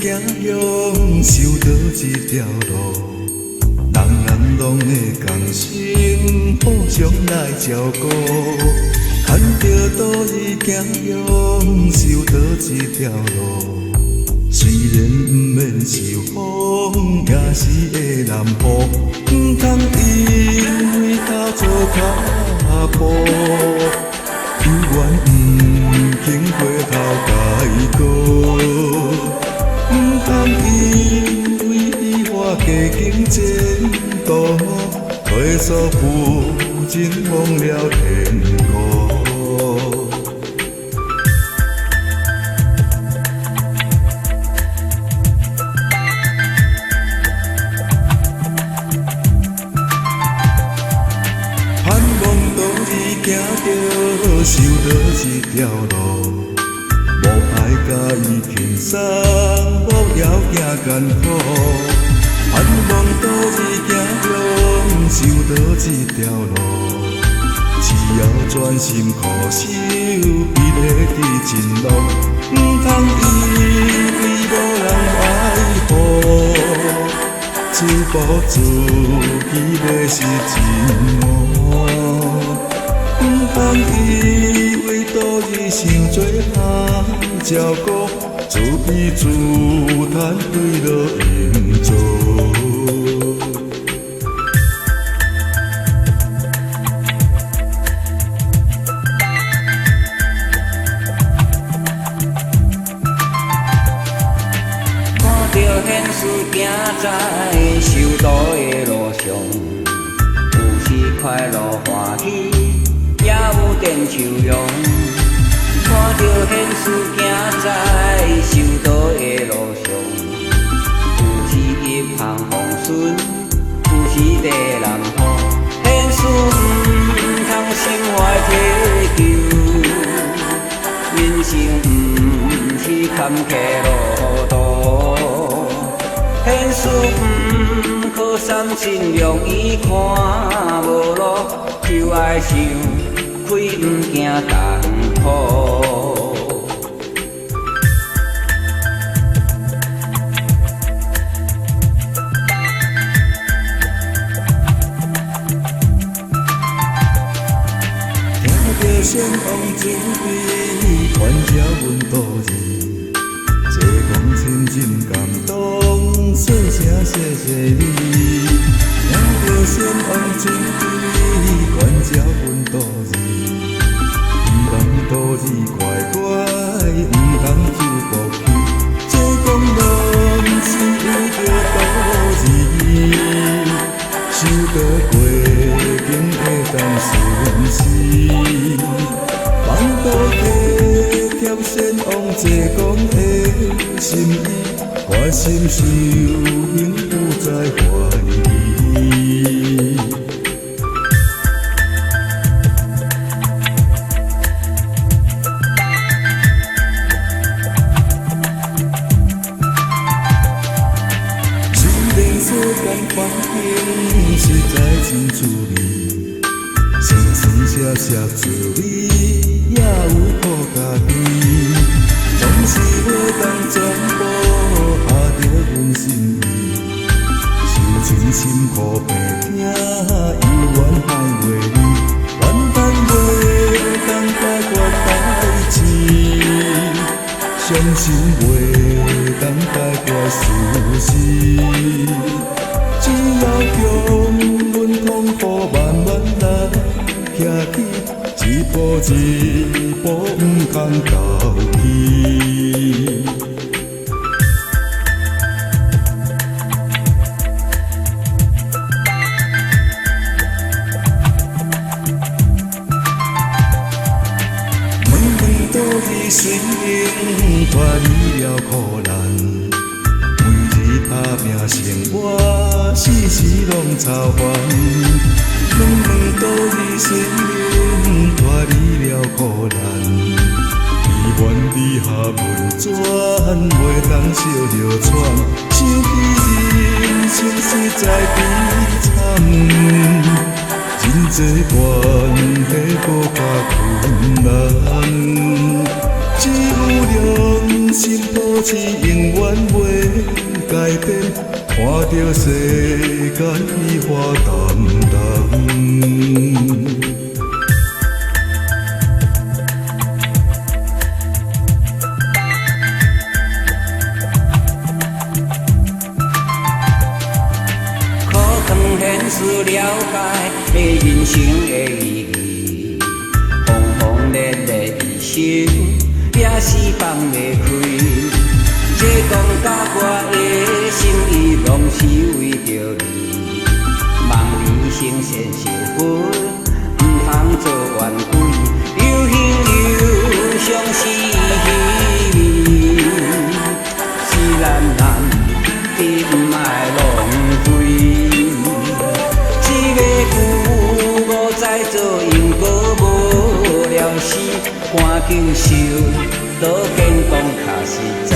行向修倒一条路，人拢会同心，互相来照顾。牵着倒一行向修倒一条路，虽然不免受风，也是会南坡，不通因为头做脚步，永远不经过头改过，不通因为比我加竞争度，退缩负真忘了天顾。盼望倒去行着修倒一条路，无爱甲伊轻松，无要行艰苦。盼望倒去行向修倒一条路，只要专心苦守，必会伫前路，不通因为无人爱护，自暴自弃要是真恶。不通因为倒去伤多歹照顾，自卑自叹对了因做。看着现实行在修道的路上，有时快乐欢喜，也有点受用。看着现实行在修道的路上，有时一帆风顺，有时地难好。现实不通心怀苛求，人生不是坎坷路途。现实不可三心两意看无路，就爱想开不惊艰苦。听着先王子弟，传召阮倒去，坐讲深深感动，说声谢谢你。听着先王子弟，传召阮倒去，希望倒去乖乖，唔通就步去。坐讲人生为着倒去，修得过境会当顺时。放倒体贴先王坐讲的心意，我心受幸不再怀疑。虽然世间环境实在真滋味，酸酸涩涩滋味，也有苦家己，总是要当全部下着阮心意。受尽辛苦病痛，犹原爱袂离，怨叹袂当解决代志，伤心袂当解决事实。只要将阮痛苦慢慢来徛起，一步一步不通倒去。问问倒去随缘，脱离了苦难。每日打拼生活，时时拢操烦。问问倒去随缘，脱离了苦难。悲怨底下温泉，袂当烧着喘。想起人生实在悲惨，真济关系搁较困难。只有良心保持永远袂改变，看着世间变化淡淡。现实了解的人生的意义，轰轰烈烈一生也是放袂开。这讲甲我的心意，拢是为着你。望你成现实分，不通做冤鬼，有幸有相思稀微，是咱别不爱浪费。做因果无了时，赶紧收，多健康较实在。